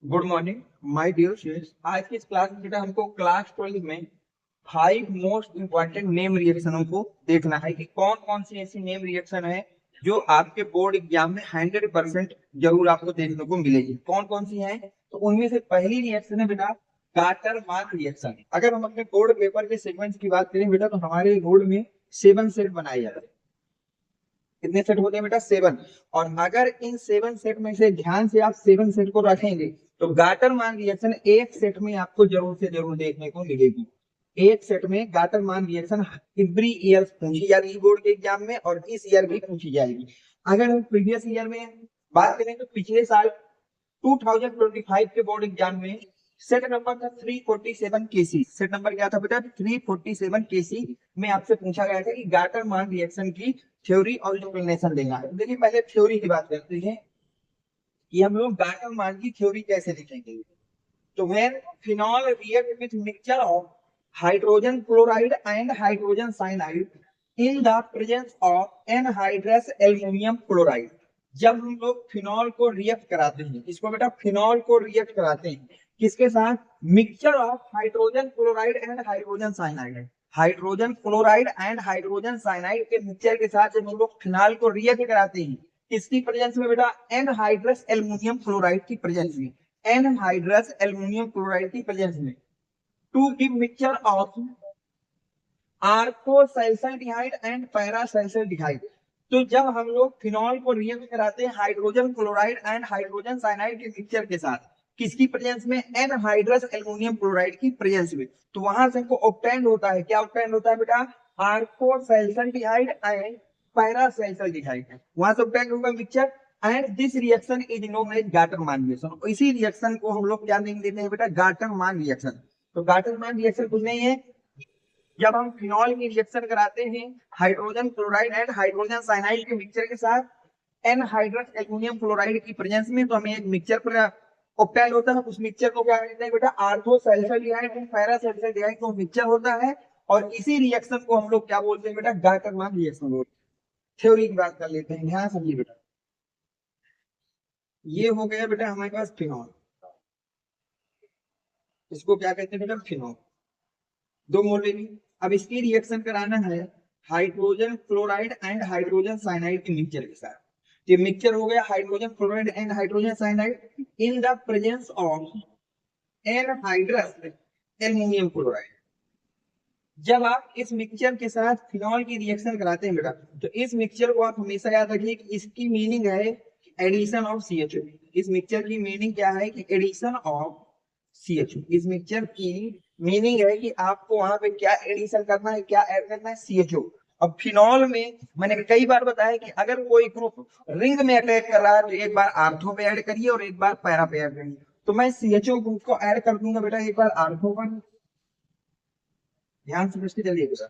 Good morning my dear students. आज की इस क्लास में बेटा हमको क्लास 12 में 5 मोस्ट इंपॉर्टेंट नेम रिएक्शनों को देखना है कि कौन कौन सी ऐसी नेम रिएक्शन है जो आपके बोर्ड एग्जाम में 100% जरूर आपको देखने को मिलेगी। कौन कौन सी हैं? तो उनमें से पहली रिएक्शन है बेटा गाटर मान रिएक्शन। अगर हम अपने बोर्ड पेपर के सीक्वेंस की बात करें बेटा तो हमारे बोर्ड में 7 सेट बनाए जाते हैं। कितने सेट होते हैं बेटा? 7। और अगर इन 7 सेट में से ध्यान से आप 7 सेट को रखेंगे तो गाटर मान रिएक्शन एक सेट में आपको जरूर से जरूर देखने को मिलेगी। एक सेट में गाटर मान रिएक्शन एवरी ईयर पूछी जाती है बोर्ड के एग्जाम में, और इस ईयर भी पूछी जाएगी। अगर हम प्रीवियस ईयर में बात करें तो पिछले साल 2025 के बोर्ड एग्जाम में सेट नंबर था 347 केसी। सेट नंबर क्या था बेटा? 347 केसी में आपसे पूछा गया था कि गाटर मान रिएक्शन की थ्योरी और एक्सप्लेनेशन देना है। देखिए पहले थ्योरी की बात करते हैं कि हम लोग गाटर मान की थ्योरी कैसे लिखेंगे। तो when phenol react with mixture of hydrogen chloride and hydrogen cyanide in the presence of anhydrous aluminium chloride. जब हम लोग फिनॉल को रिएक्ट कराते हैं, इसको बेटा फिनॉल को रिएक्ट कराते हैं किसके साथ? Mixture of hydrogen chloride and hydrogen cyanide. Hydrogen chloride and hydrogen cyanide के मिक्सचर के साथ जब हम लोग फिनॉल को रिएक्ट कराते हैं किसकी प्रेजेंस में बेटा? एनहाइड्रस एल्युमिनियम क्लोराइड की प्रेजेंस में। एनहाइड्रस एल्युमिनियम क्लोराइड की प्रेजेंस में to give mixture of orthosulphide and parasulphide. तो जब हम लोग फिनॉल को रिएक्ट कराते हैं hydrogen chloride and hydrogen cyanide के मिक्सचर के साथ किसकी प्रेजेंस में? एनहाइड्रस एल्युमिनियम क्लोराइड की प्रेजेंस में। तो वहां से हमको ऑब्टेंड होता है, क्या ऑब्टेंड होता है बेटा? Orthosulphide and parasulphide. वहां से ऑब्टेंड होगा mixture and this reaction is known as Gattermann reaction. इसी रिएक्शन को हम लोग क्या नेम देते हैं बेटा? गाटर मान रिएक्शन। तो गाटर मान रिएक्शन कुछ नहीं है, जब हम फिनॉल की रिएक्शन कराते हैं hydrogen chloride and hydrogen cyanide के मिक्सचर के साथ एनहाइड्रस एल्युमिनियम क्लोराइड की प्रेजेंस में, तो हमें एक मिक्सचर ऑब्टेन होता है। उस मिक्सचर को क्या कहते हैं बेटा? आर्थोसल्फाइड एंड पैरासल्फाइड को मिक्सचर होता है। और इसी रिएक्शन को हम लोग क्या बोलते हैं बेटा? गाटर मान रिएक्शन बोलते हैं। थ्योरी की बात कर लेते हैं, ध्यान समझिए बेटा। ये हो गया बेटा हमारे पास फिनॉल, इसको क्या कहते हैं बेटा? फिनॉल। दो मोलेरी। अब इसकी रिएक्शन कराना है hydrogen chloride and hydrogen cyanide के मिक्सचर के साथ। ये मिक्सचर हो गया hydrogen chloride and hydrogen cyanide in the presence of anhydrous aluminium chloride. जब आप इस मिक्सचर के साथ फिनॉल की रिएक्शन कराते हैं बेटा तो इस मिक्सचर को आप हमेशा याद रखिए कि इसकी मीनिंग है एडिशन ऑफ CHO। इस मिक्सचर की मीनिंग क्या है? कि एडिशन ऑफ CHO। इस मिक्सचर की मीनिंग है कि आपको वहां पे क्या एडिशन करना है, क्या ऐड करना है? CHO। अब फिनॉल में मैंने कई बार बताया कि अगर कोई ग्रुप रिंग में अटैक कर रहा है तो एक बार आर्थो पे ऐड करिए और एक बार पैरा पे ऐड करिए। तो मैं CHO ग्रुप को ऐड कर दूंगा बेटा एक बार आर्थो पर। ध्यान समझ के चलिए बेटा,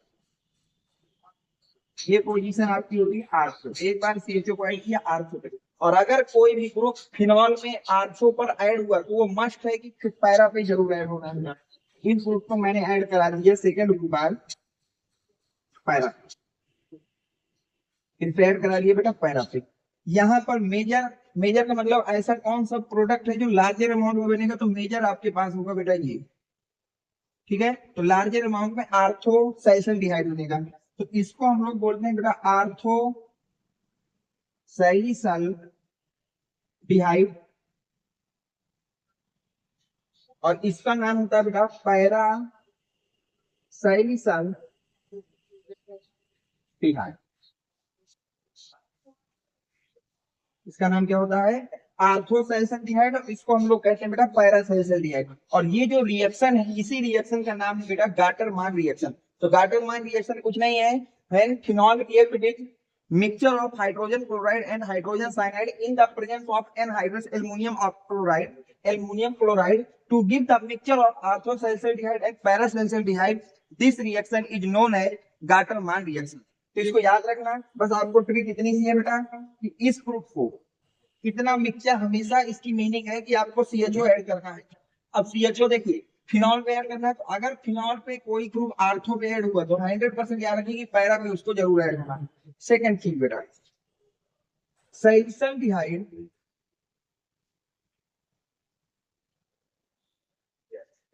ये पोजीशन आपकी होगी आर्थो। एक बार CHO को ऐड किया आर्थो पे। और अगर कोई भी ग्रुप फिनॉल में आर्थो पर ऐड हुआ तो वो मस्ट है कि फिर पैरा पे जरूर ऐड होना है। इस ग्रुप को मैंने ऐड करा दिया सेकंड ग्रुप बाद पैरा, फिर ऐड करा दिया बेटा पैरा पे। यहाँ पर मेजर, मेजर का मतलब ऐसा कौन सा प्रोडक्ट है जो लार्जर अमाउंट में बनेगा, तो मेजर आपके पास होगा बेटा ये। ठीक है, तो लार्जर अमाउंट में आर्थो सैलिसल्डिहाइड बनेगा। तो इसको हम लोग बोलते हैं बेटा आर्थो सैलिसल्डिहाइड। और इसका नाम होता है बेटा पैरा सैलिसल्डिहाइड। इसका नाम क्या होता है? आर्थोसैलिसल्डिहाइड। और इसको हम लोग कहते हैं बेटा पैरासैलिसल्डिहाइड। और ये जो रिएक्शन है इसी रिएक्शन का नाम है बेटा गाटर मान रिएक्शन। तो गाटर मान रिएक्शन कुछ नहीं है, when phenol react with mixture of hydrogen chloride and hydrogen cyanide in the presence of anhydrous aluminum chloride to give the mixture of orthosalicylic and parasalicilyde. This reaction is known as Gartermann reaction. तो इसको याद रखना, बस आपको trick इतनी सी है बेटा कि इस ग्रुप को कितना मिक्सचर, हमेशा इसकी मीनिंग है कि आपको CHO ऐड करना है। अब CHO देखिए फिनॉल पे ऐड करना है, तो अगर फिनॉल पे कोई ग्रुप आर्थो पे ऐड हुआ तो 100% याद रखिए कि पैरा पे उसको जरूर ऐड करना है। सेकंड चीज बेटा सैलिसल्डिहाइड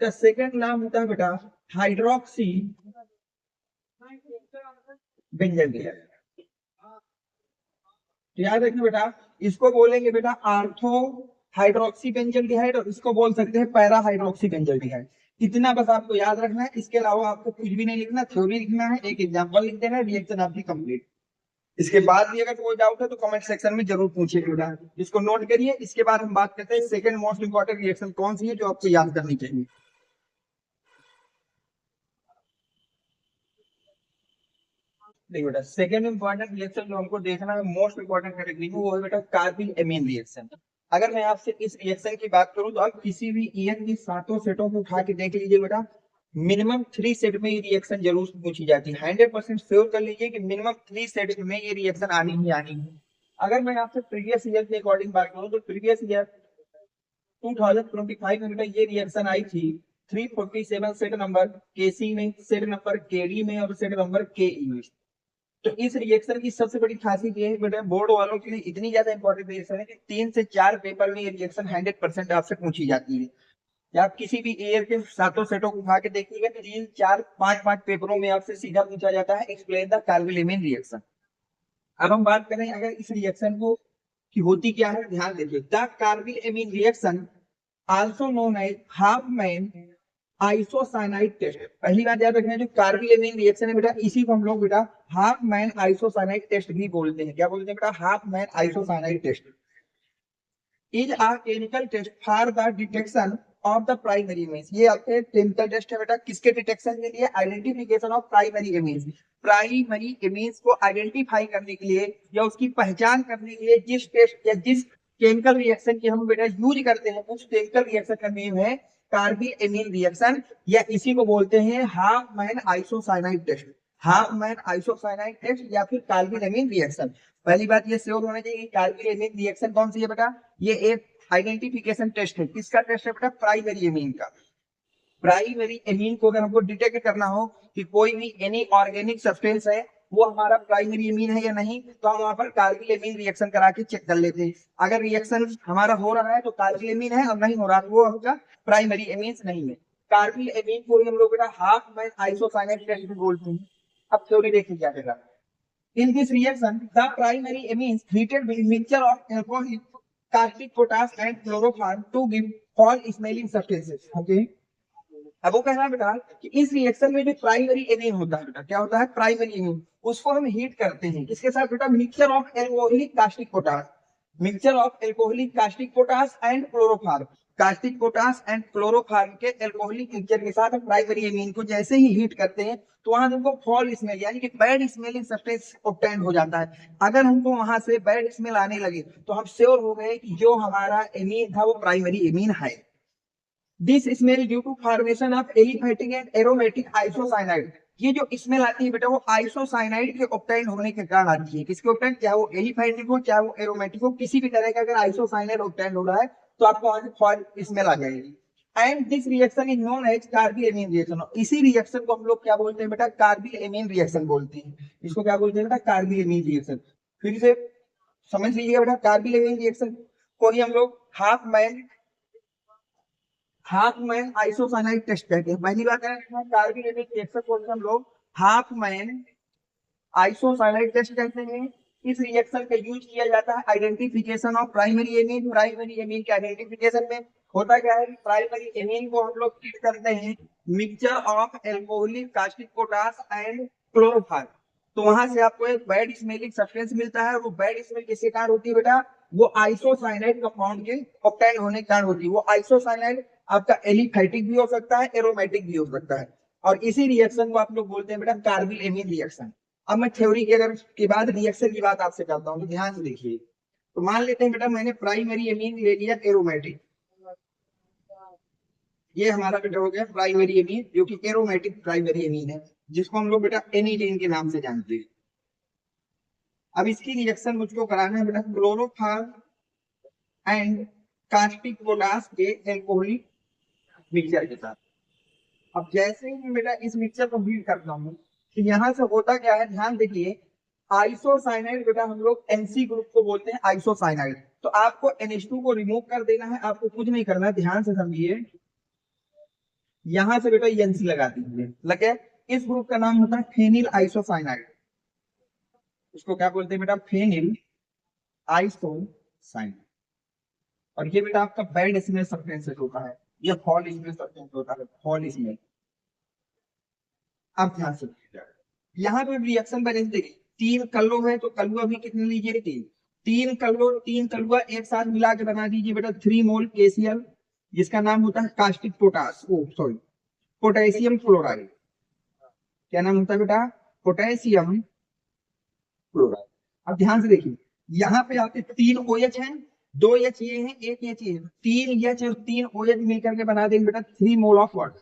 इसका सेकंड नाम होता है बेटा हाइड्रोक्सी बेंजल्डिहाइड। तो याद रखना बेटा, इसको बोलेंगे बेटा आर्थो हाइड्रोक्सी बेंजल्डिहाइड और इसको बोल सकते हैं पैरा हाइड्रोक्सी बेंजल्डिहाइड। इतना बस आपको याद रखना है, इसके अलावा आपको कुछ भी नहीं लिखना, थ्योरी लिखना है, एक एग्जांपल लिख देना है, रिएक्शन आपकी कंप्लीट। इसके बाद भी अगर कोई डाउट है तो कमेंट सेक्शन में जरूर पूछिएगा, इसको नोट करिए। इसके बाद हम बात करते हैं सेकंड मोस्ट इंपॉर्टेंट रिएक्शन कौन सी है जो आपको याद करनी चाहिए। देखिए बेटा, सेकंड इंपॉर्टेंट रिएक्शन जो हमको देखना है मोस्ट इंपॉर्टेंट कैटेगरी में, वो है बेटा कार्बिल एमीन रिएक्शन। अगर मैं आपसे इस रिएक्शन की बात करूं तो आप किसी भी ईयर की सातों सेटों को उठा के देख लीजिए बेटा, मिनिमम 3 सेट में ये रिएक्शन जरूर पूछी जाती है। 100% श्योर कर लीजिए कि मिनिमम 3 सेट में ये रिएक्शन आनी ही आनी है। अगर मैं आपसे प्रीवियस ईयर के अकॉर्डिंग बात करूं तो प्रीवियस ईयर 2025 में बेटा ये रिएक्शन आई थी 347 सेट नंबर केसी में, सेट नंबर केडी में और सेट नंबर केई में। तो इस रिएक्शन की सबसे बड़ी खासियत ये है बेटा, बोर्ड वालों के लिए इतनी ज्यादा इंपॉर्टेंट रिएक्शन है कि 3 से 4 पेपर में ये रिएक्शन 100% आपसे पूछी जाती है। या आप किसी भी ईयर के सातों सेटों को उठा के देखिएगा, 3, 4, 5 पेपरों में आपसे सीधा पूछा जाता है एक्सप्लेन द कार्बिल रिएक्शन। अब हम बात करें अगर इस रिएक्शन को कि होती क्या है, ध्यान देखिए। The carbylamine reaction also known as Hofmann isocyanide test. पहली बात याद रखना, जो कार्बिल एमीन रिएक्शन है बेटा, इसी को हम लोग बेटा हाफ मैन आइसोसाइनाइड टेस्ट भी बोलते हैं। क्या बोलते हैं बेटा? Hofmann isocyanide test is a chemical test for the detection of the primary amine. ये आपके केमिकल टेस्ट है बेटा, किसके डिटेक्शन के लिए? Identification of primary image. Primary image को आइडेंटिफाई करने के लिए या उसकी पहचान करने के लिए जिस टेस्ट या जिस केमिकल रिएक्शन की हम बेटा यूज करते हैं, उस केमिकल रिएक्शन का नेम है कार्बिल एमीन रिएक्शन, या इसी को बोलते हैं Hofmann isocyanide test. Hofmann isocyanide test या फिर कार्बिल एमीन रिएक्शन। पहली बात ये श्योर होना चाहिए कि कार्बिल एमीन रिएक्शन कौन सी है बेटा, ये एक आइडेंटिफिकेशन टेस्ट है। किसका टेस्ट है बेटा? प्राइमरी एमीन का। प्राइमरी एमीन को अगर हमको डिटेक्ट करना हो कि कोई भी एनी ऑर्गेनिक सब्सटेंस है वो हमारा प्राइमरी एमीन है या नहीं, तो हम वहां पर कार्बिल एमीन रिएक्शन करा के चेक कर लेते हैं। अगर रिएक्शन हमारा हो रहा है तो कार्बिल एमीन है, और नहीं हो रहा तो वो होगा प्राइमरी एमीन नहीं है। कार्बिल एमीन को ही हम लोग बेटा हाफ मैन आइसोसाइनाइड टेस्ट भी बोलते हैं। अब थ्योरी देखिए क्या कहता है। In this reaction, the primary amines treated with mixture of alcohol, caustic potash and chloroform to give foul smelling substances. Okay. अब वो कह रहा है बेटा कि इस रिएक्शन में जो प्राइमरी एमीन होता है बेटा, क्या होता है? प्राइमरी एमीन, उसको हम हीट करते हैं किसके साथ बेटा? Mixture of alcoholic caustic potash, mixture of alcoholic caustic potash and chloroform. Caustic potash and chloroform के एल्कोहलिक मिक्सचर के साथ हम प्राइमरी एमीन को जैसे ही हीट करते हैं तो वहां हमको फॉल स्मेल यानी कि बैड स्मेलिंग सब्सटेंस ऑब्टेन हो जाता है। अगर हमको वहां से बैड स्मेल आने लगे तो हम श्योर हो गए कि जो हमारा एमीन था वो प्राइमरी एमीन है। This smell due to formation of aliphatic and aromatic isocyanide. ये जो स्मेल आती है बेटा वो आइसोसाइनाइड के ऑब्टेन होने के कारण आती है। किसके ऑब्टेन? चाहे वो एलिफैटिक हो चाहे वो एरोमेटिक हो, किसी भी तरह का अगर आइसोसाइनाइड ऑब्टेन हो रहा है तो आपको वहां से फॉल स्मेल आ जाएगी। And this reaction is known as carbylamine reaction. इसी रिएक्शन को हम लोग क्या बोलते हैं बेटा? कार्बिल एमीन रिएक्शन बोलते हैं। इसको क्या बोलते हैं बेटा? Carbyl amine reaction. फिर से समझ लीजिएगा बेटा, कार्बिल एमीन रिएक्शन को ही हम लोग हाफ मैन आइसोसाइनाइड टेस्ट कहते हैं। पहली बात है कार्बिल एमीन रिएक्शन को हम लोग हाफ मैन आइसोसाइनाइड टेस्ट कहते हैं। इस रिएक्शन का यूज किया जाता है identification of primary amine. Primary amine के आइडेंटिफिकेशन में होता क्या है? प्राइमरी एमीन को हम लोग हीट करते हैं mixture of alcoholic caustic potash and chloroform. तो वहां से आपको एक बैड स्मेलिंग सब्सटेंस मिलता है, और वो बैड स्मेल किसके कारण होती है बेटा? वो आइसोसाइनाइड कंपाउंड के ऑब्टेन होने के कारण होती है। वो आइसोसाइनाइड आपका एलिफैटिक भी हो सकता है, एरोमेटिक भी हो सकता है, और इसी रिएक्शन को आप लोग बोलते हैं बेटा कार्बिल एमीन रिएक्शन। अब मैं थ्योरी की अगर के बाद रिएक्शन की बात आपसे करता हूँ तो ध्यान से देखिए। तो मान लेते हैं बेटा मैंने प्राइमरी एमीन ले लिया एरोमेटिक, ये हमारा बेटा हो गया प्राइमरी एमीन जो कि एरोमेटिक प्राइमरी एमीन है, जिसको हम लोग बेटा एनीलीन के नाम से जानते हैं। अब इसकी रिएक्शन मुझको कराना है बेटा क्लोरोफॉर्म एंड कास्टिक पोटाश के एल्कोहलिक मिक्सचर के साथ। अब जैसे ही मैं बेटा इस मिक्सचर को हीट करता हूँ तो यहाँ से होता क्या है, ध्यान देखिए। आइसोसाइनाइड बेटा हम लोग एनसी ग्रुप को बोलते हैं आइसोसाइनाइड। तो आपको NH2 को रिमूव कर देना है, आपको कुछ नहीं करना है, ध्यान से समझिए। यहाँ से बेटा एनसी लगा दीजिए, लगे। इस ग्रुप का नाम होता है फेनिल आइसोसाइनाइड। इसको क्या बोलते हैं बेटा? Phenyl isocyanide. और ये बेटा आपका बैड स्मेल सब्सटेंस होता है, ये फॉल स्मेल सब्सटेंस होता है, फॉल स्मेल। आप ध्यान से देखिएगा। यहाँ पे रिएक्शन बैलेंस देखिए, 3 कल्लो है तो कलुआ भी कितने लीजिए? 3। 3 कल्लो 3 कलुआ एक साथ मिला के बना दीजिए बेटा 3 मोल KCl, जिसका नाम होता है कास्टिक पोटास, ओ सॉरी, पोटेशियम क्लोराइड। क्या नाम होता है बेटा? Potassium chloride. अब ध्यान से देखिए, यहाँ पे आपके 3 OH हैं, 2 H ये हैं, 1 H ये है, 3 H और 3 OH मिलकर के बना देंगे बेटा 3 मोल ऑफ वाटर।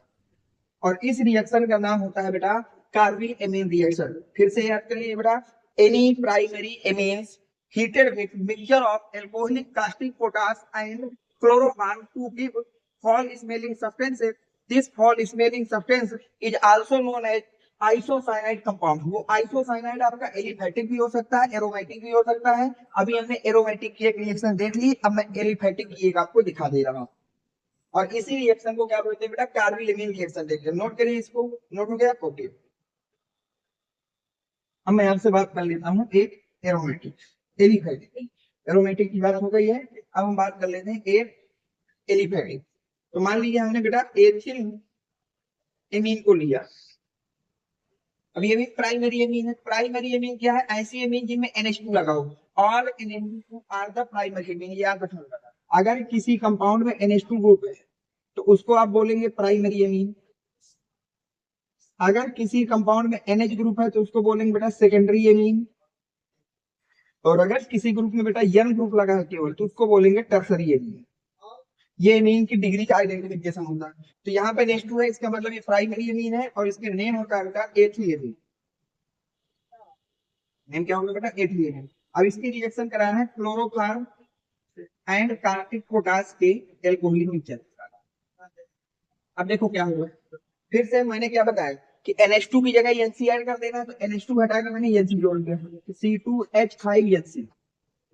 और इस रिएक्शन का नाम होता है बेटा कार्बिल एमीन रिएक्शन। फिर से याद करिए बेटा, any primary amines heated with mixture of alcoholic caustic potash and chloroform to give foul smelling substances. This foul smelling substance is also known as isocyanide compound. वो आइसोसाइनाइड आपका aliphatic भी हो सकता है, एरोमेटिक भी हो सकता है। अभी हमने एरोमेटिक की एक रिएक्शन देख ली, अब मैं एलिफेटिक की एक आपको दिखा दे रहा हूँ। और इसी रिएक्शन को क्या बोलते हैं बेटा? Carbyl amine reaction. देखिए, नोट करिए इसको, नोट हो गया? ओके। अब मैं आपसे बात कर लेता हूँ एक एरोमेटिक, एलिफेटिक। एरोमेटिक की बात हो गई है, अब हम बात कर लेते हैं एक एलिफेटिक। तो मान लीजिए हमने बेटा एथिल एमीन को लिया। अब ये भी प्राइमरी एमीन है। प्राइमरी एमीन क्या है? ऐसी एमीन जिनमें NH2 लगा हो। All NH2 are the primary amine, याद रखना। अगर किसी कंपाउंड में NH2 ग्रुप है तो उसको आप बोलेंगे प्राइमरी एमीन। अगर किसी कंपाउंड में NH ग्रुप है तो उसको बोलेंगे बेटा सेकेंडरी एमीन। और अगर किसी ग्रुप में बेटा N ग्रुप लगा है केवल तो उसको बोलेंगे टर्सरी एमीन। ये एमीन की डिग्री का आइडेंटिफिकेशन होता है। तो यहाँ पे NH2 है, इसका मतलब ये प्राइमरी एमीन है और इसके नेम होता है बेटा एथिल एमीन। नेम क्या होगा बेटा? Ethyl amine. अब इसकी रिएक्शन कराना है क्लोरोफॉर्म एंड कार्टिक पोटास के एल्कोहलिक मिक्सचर। अब देखो क्या होगा, फिर से मैंने क्या बताया कि NH2 की जगह NC ऐड कर देना है, तो NH2 हटाकर मैंने NC जोड़ दिया, C2H5NC।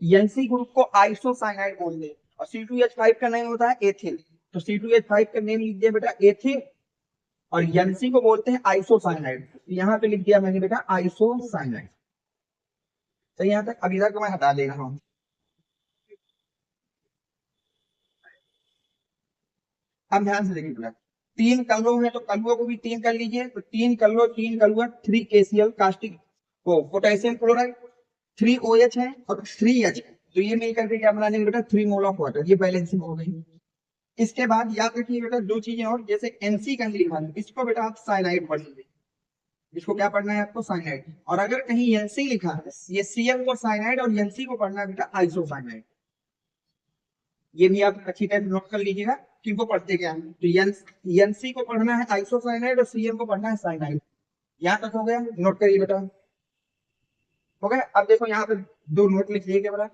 NC ग्रुप को आइसोसाइनाइड बोलते हैं और C2H5 का नेम होता है एथिल। तो C2H5 का नेम लिख दिया बेटा एथिल और NC को बोलते हैं आइसोसाइनाइड। यहाँ पे लिख दिया मैंने बेटा आइसोसाइनाइड। तो यहाँ तक अभी तक मैं हटा दे रहा हूँ। अब ध्यान से देखिए बेटा, 3 कल्लो है तो कल्लुओं को भी 3 कर लीजिए। तो 3 कल्लो 3 कल्लुआ 3 KCl कास्टिक वो पोटेशियम क्लोराइड, 3 OH है और 3 H है। तो ये मिलकर के क्या बना देंगे बेटा? 3 मोल ऑफ वाटर। ये बैलेंसिंग हो गई। इसके बाद याद रखिए बेटा 2 चीजें और, जैसे NC का लिखा है इसको बेटा आप साइनाइड पढ़िए। इसको क्या पढ़ना है आपको? साइनाइड। और अगर कहीं NC लिखा है, ये Cl को साइनाइड और NC को पढ़ना है बेटा आइसोसाइनाइड। ये भी आप अच्छी तरह नोट कर लीजिएगा, किनको पढ़ते क्या है। तो NC को पढ़ना है आइसोसाइनाइड और Cl को पढ़ना है साइनाइड। यहाँ तक हो गया? नोट करिए बेटा, हो गया। अब देखो यहाँ पे 2 नोट लिख लीजिए बेटा।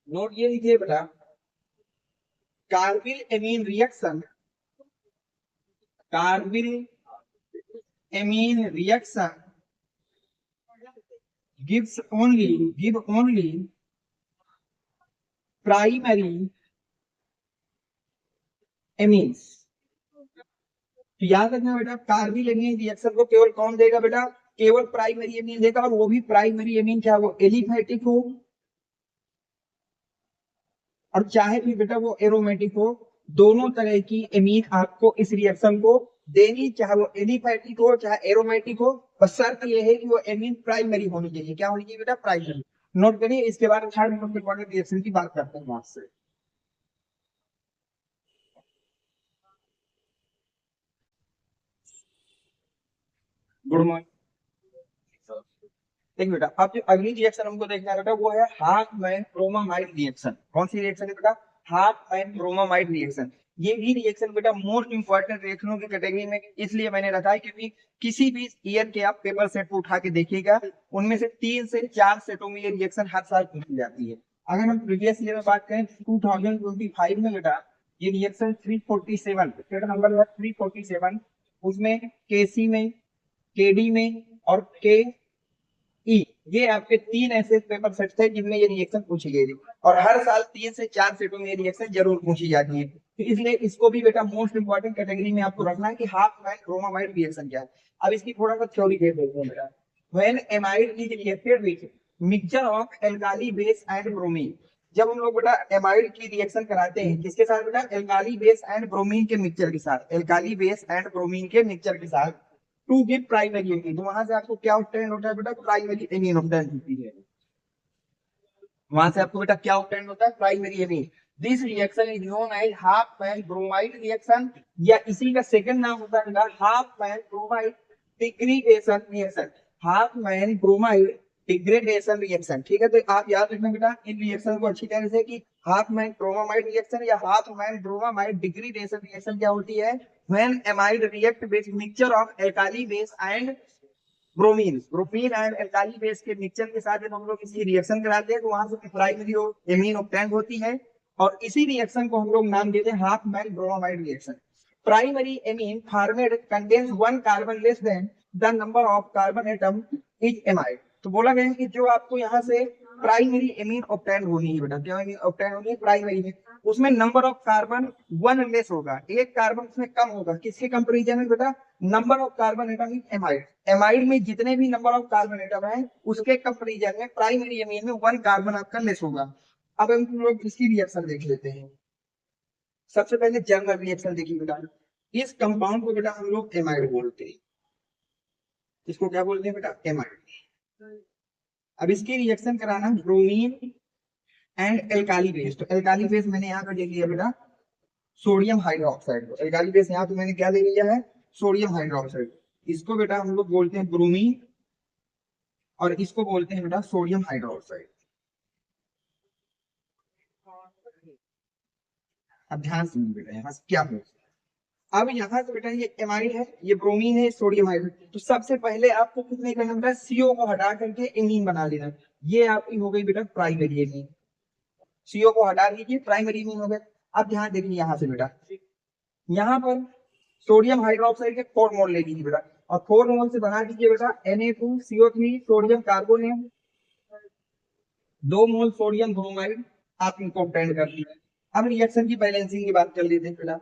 नोट ये लिखिए बेटा, carbyl amine reaction, carbyl amine reaction give only primary amines। तो याद रखना बेटा, कार्बिल एमीन रिएक्शन को केवल कौन देगा बेटा? केवल प्राइमरी एमीन देगा। और वो भी प्राइमरी एमीन क्या वो एलिफेटिक हो और चाहे भी बेटा वो एरोमेटिक हो, दोनों तरह की एमीन आपको इस रिएक्शन को देनी, चाहे वो एलिफेटिक हो चाहे एरोमेटिक हो। बस शर्त ये है कि वो एमीन प्राइमरी होनी चाहिए। क्या होनी चाहिए बेटा? प्राइमरी। नोट करिए। इसके बाद थर्ड मोस्ट इंपॉर्टेंट रिएक्शन की बात करते हैं आपसे। Good morning. देखिए बेटा, अब जो अगली रिएक्शन हमको देखना है बेटा वो है हाफमैन ब्रोमामाइड रिएक्शन। कौन सी रिएक्शन है बेटा? Hopman bromamide reaction. ये भी रिएक्शन बेटा मोस्ट इंपॉर्टेंट रिएक्शनों की कैटेगरी में इसलिए मैंने रखा है क्योंकि किसी भी ईयर के आप पेपर सेट को उठा के देखिएगा, उनमें से 3 से 4 सेटों में ये रिएक्शन हर साल पूछी जाती है। अगर हम प्रीवियस ईयर में बात करें 2025 में बेटा, ये रिएक्शन 347 सेट नंबर है 347, उसमें KC में, KD में और K ई, ये आपके 3 ऐसे पेपर सेट थे जिनमें ये रिएक्शन पूछी गई थी, और हर साल 3 से 4 सेटों में ये रिएक्शन जरूर पूछी जाती है। तो इसलिए इसको भी बेटा मोस्ट इंपॉर्टेंट कैटेगरी में आपको रखना है कि हाफ मैन ब्रोमामाइड रिएक्शन क्या है। अब इसकी थोड़ा सा थ्योरी देख लेते हैं बेटा। When amide is reacted with mixture of alkali base and bromine, जब हम लोग बेटा एमाइड की रिएक्शन कराते हैं किसके साथ बेटा, एल्काली बेस एंड ब्रोमीन के मिक्सचर के साथ, एल्काली बेस एंड ब्रोमीन के मिक्सचर के साथ, टू गिव प्राइमरी एमीन, तो वहां से आपको क्या ऑब्टेन होता है बेटा, प्राइमरी एमीन ऑब्टेन होती है। वहां से आपको बेटा क्या ऑब्टेन होता है, primary amine. This reaction is known as Hofmann bromide reaction, या इसी का सेकंड नाम होता है बेटा Hofmann bromide degradation reaction, Hofmann bromide degradation reaction. ठीक है, तो आप याद रखना बेटा इन रिएक्शन को अच्छी तरह से कि हाफ मैन ब्रोमाइड रिएक्शन या half man bromide degradation reaction क्या होती है, when amide react with mixture of alkali base and bromine, bromine and alkali base के मिक्सचर के साथ जब हम लोग इसकी रिएक्शन कराते हैं तो वहां से प्राइमरी एमीन ऑब्टेन होती है, और इसी रिएक्शन को हम लोग नाम देते हैं Hofmann bromide reaction. Primary amine formed contains one carbon less than the number of carbon atom is amide. तो बोला गया है कि जो आपको यहाँ से प्राइमरी एमीन ऑब्टेन होनी है बेटा, क्या ऑब्टेन होनी है प्राइमरी में, उसमें number of carbon one less होगा, एक कार्बन उसमें कम होगा, किसके कंपेरिजन में बेटा, number of carbon atom in amide, amide में जितने भी नंबर ऑफ कार्बन एटम है उसके कंपेरिजन में प्राइमरी एमीन में वन कार्बन आपका लेस होगा। अब हम लोग इसकी रिएक्शन देख लेते हैं। सबसे पहले जर्नल रिएक्शन देखिए बेटा, इस कंपाउंड को बेटा हम लोग एमाइड बोलते हैं, इसको क्या बोलते हैं बेटा, एमाइड। अब इसकी रिएक्शन कराना ब्रोमीन एंड एल्काली बेस, तो एल्काली बेस मैंने यहाँ पर देख लिया बेटा सोडियम हाइड्रोक्साइड, एल्काली बेस यहाँ पे मैंने क्या दे दिया है, सोडियम हाइड्रोक्साइड। इसको बेटा हम लोग बोलते हैं ब्रोमीन और इसको बोलते हैं बेटा सोडियम हाइड्रोक्साइड। अब ध्यान सुनिए बेटा यहाँ से क्या हो, अब यहाँ से बेटा ये एमाइड है, ये ब्रोमीन है, सोडियम हाइड्रोक्साइड, तो सबसे पहले आपको कुछ नहीं करना बेटा, सीओ को हटा करके एमीन बना लेना। ये आपकी हो गई बेटा प्राइमरी एमीन, सीओ को हटा दीजिए प्राइमरी एमीन हो गया। अब ध्यान देखिए यहाँ से बेटा, यहाँ पर सोडियम हाइड्रोक्साइड के 4 मोल ले लीजिए बेटा, और 4 मोल से बना दीजिए बेटा Na2CO3 सोडियम कार्बोनेट, 2 मोल सोडियम ब्रोमाइड, आप इनको ऑब्टेन कर लीजिए। अब रिएक्शन की बैलेंसिंग की बात कर लेते हैं बेटा,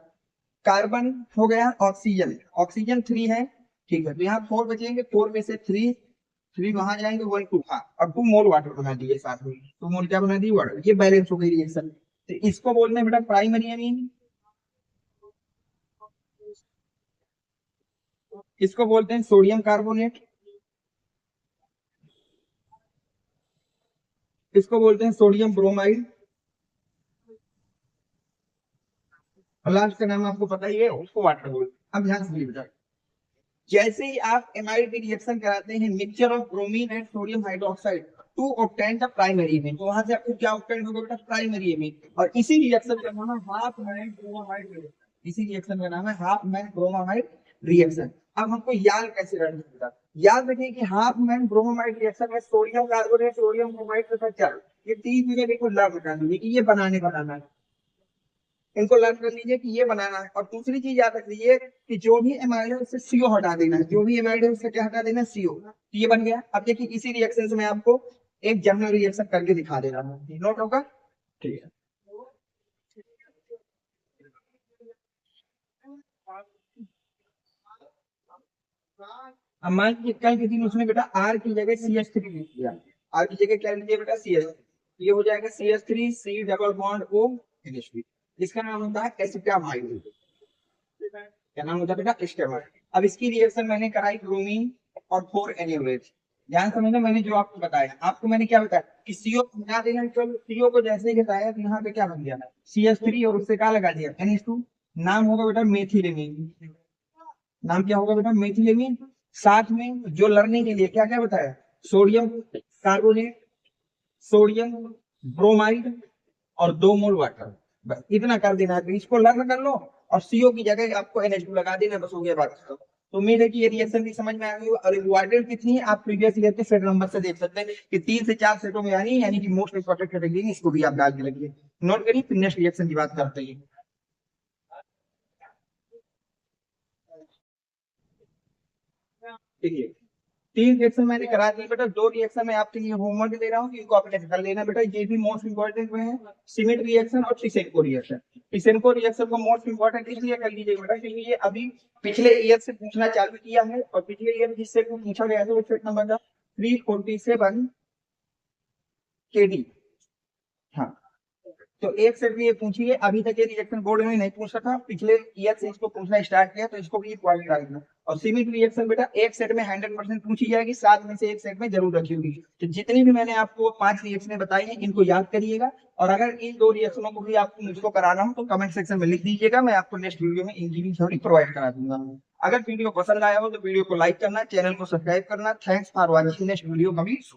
कार्बन हो गया, ऑक्सीजन, ऑक्सीजन 3 है, ठीक है, तो यहाँ 4 बचेंगे, 4 में से 3 वहां जाएंगे, 1 2 हाँ, और 2 मोल वाटर बना दिए साथ में, 2 मोल क्या बना दिए, वाटर, ये बैलेंस हो गई रिएक्शन। तो इसको बोलते हैं बेटा प्राइमरी एमीन, इसको बोलते हैं सोडियम कार्बोनेट, इसको बोलते हैं सोडियम ब्रोमाइड, और लास्ट का नाम आपको पता ही है, उसको वाटर बोलते हैं। अब ध्यान से बेटा, जैसे ही आप एमाइड की रिएक्शन कराते हैं mixture of bromine and sodium hydroxide to obtain the primary amine, तो वहां से आपको क्या ऑब्टेन होगा बेटा, प्राइमरी एमीन, और इसी रिएक्शन का नाम है हाफ मैन ब्रोमाइड रिएक्शन, इसी रिएक्शन का नाम है हाफ मैन ब्रोमाइड रिएक्शन। अब हमको याद कैसे रखना बेटा, याद रखिए कि हाफ मैन ब्रोमाइड रिएक्शन में सोडियम कार्बोनेट, सोडियम ब्रोमाइड तथा जल, ये 3 चीजें बिल्कुल लर्न कर लीजिए कि ये बनाना है, इनको लर्न कर लीजिए कि ये बनाना है। और दूसरी चीज याद रख लीजिए कि जो भी एमाइड है उससे सीओ हटा देना है, जो भी एमाइड है उससे क्या हटा देना है, सीओ, तो ये बन गया। अब देखिए इसी रिएक्शन से मैं आपको एक जर्नल रिएक्शन करके दिखा दे रहा हूँ, नोट होगा, ठीक है। अब मान लीजिए कल के दिन उसने बेटा आर की जगह CH3 लिख दिया, आर की जगह क्या लिख दिया बेटा, CH, ये हो जाएगा CH3 C double bond O NH3, इसका नाम होता है एसिटामाइड, क्या नाम होता है बेटा, एस्टेमाइड। अब इसकी रिएक्शन मैंने कराई ब्रोमीन और 4NaOH, ध्यान समझना, मैंने जो आपको बताया, आपको मैंने क्या बताया कि सीओ हटा देना, तो सीओ को जैसे ही हटाया तो यहाँ पे क्या बन गया, CH3, और उससे क्या लगा दिया, NH2, नाम होगा बेटा मेथिलेमीन, नाम क्या होगा बेटा, मेथिलेमीन। साथ में जो लर्निंग के लिए क्या क्या बताया, सोडियम कार्बोनेट, सोडियम ब्रोमाइड, और 2 मोल वाटर, बस इतना कर देना है, तो इसको लर्न कर लो, और सीओ की जगह आपको NH2 लगा देना, बस हो गया बात। तो उम्मीद है कि ये रिएक्शन भी समझ में आ गई, और इम्पोर्टेंट कितनी है आप प्रीवियस ईयर के सेट नंबर से देख सकते हैं कि 3 से 4 सेटों में यानी कि मोस्ट इंपोर्टेंट कैटेगरी, इसको भी आप डाल के लगिए, नोट करिए, फिर नेक्स्ट रिएक्शन की बात करते हैं। ठीक है, 3 रिएक्शन मैंने करा दिए बेटा, 2 रिएक्शन मैं आपके लिए होमवर्क दे रहा हूँ, इनको आपने कर लेना बेटा। ये भी मोस्ट इंपॉर्टेंट में है, सिमेट रिएक्शन और टिसेनको रिएक्शन। टिसेनको रिएक्शन को मोस्ट इंपॉर्टेंट इसलिए कर लीजिए बेटा क्योंकि ये अभी पिछले ईयर से पूछना चालू किया है, और पिछले ईयर जिससे पूछा गया था वो सेट नंबर था 347 KD। हाँ, तो एक सेट भी ये पूछिए, अभी तक ये रिएक्शन बोर्ड में नहीं पूछ सका, पिछले ईयर से इसको पूछना स्टार्ट किया, तो इसको भी पॉइंट डालना। और सिमिट रिएक्शन बेटा एक सेट में 100% पूछी जाएगी, 7 में से एक सेट में जरूर रखी होगी। तो जितनी भी मैंने आपको 5 रिएक्शन बताई हैं इनको याद करिएगा, और अगर इन 2 रिएक्शनों को भी आपको मुझको कराना हो तो कमेंट सेक्शन में लिख दीजिएगा, मैं आपको नेक्स्ट वीडियो में इंजीनियरिंग थ्योरी प्रोवाइड करा दूंगा। अगर वीडियो पसंद आया हो तो वीडियो को लाइक करना, चैनल को सब्सक्राइब करना। Thanks for watching, next video coming.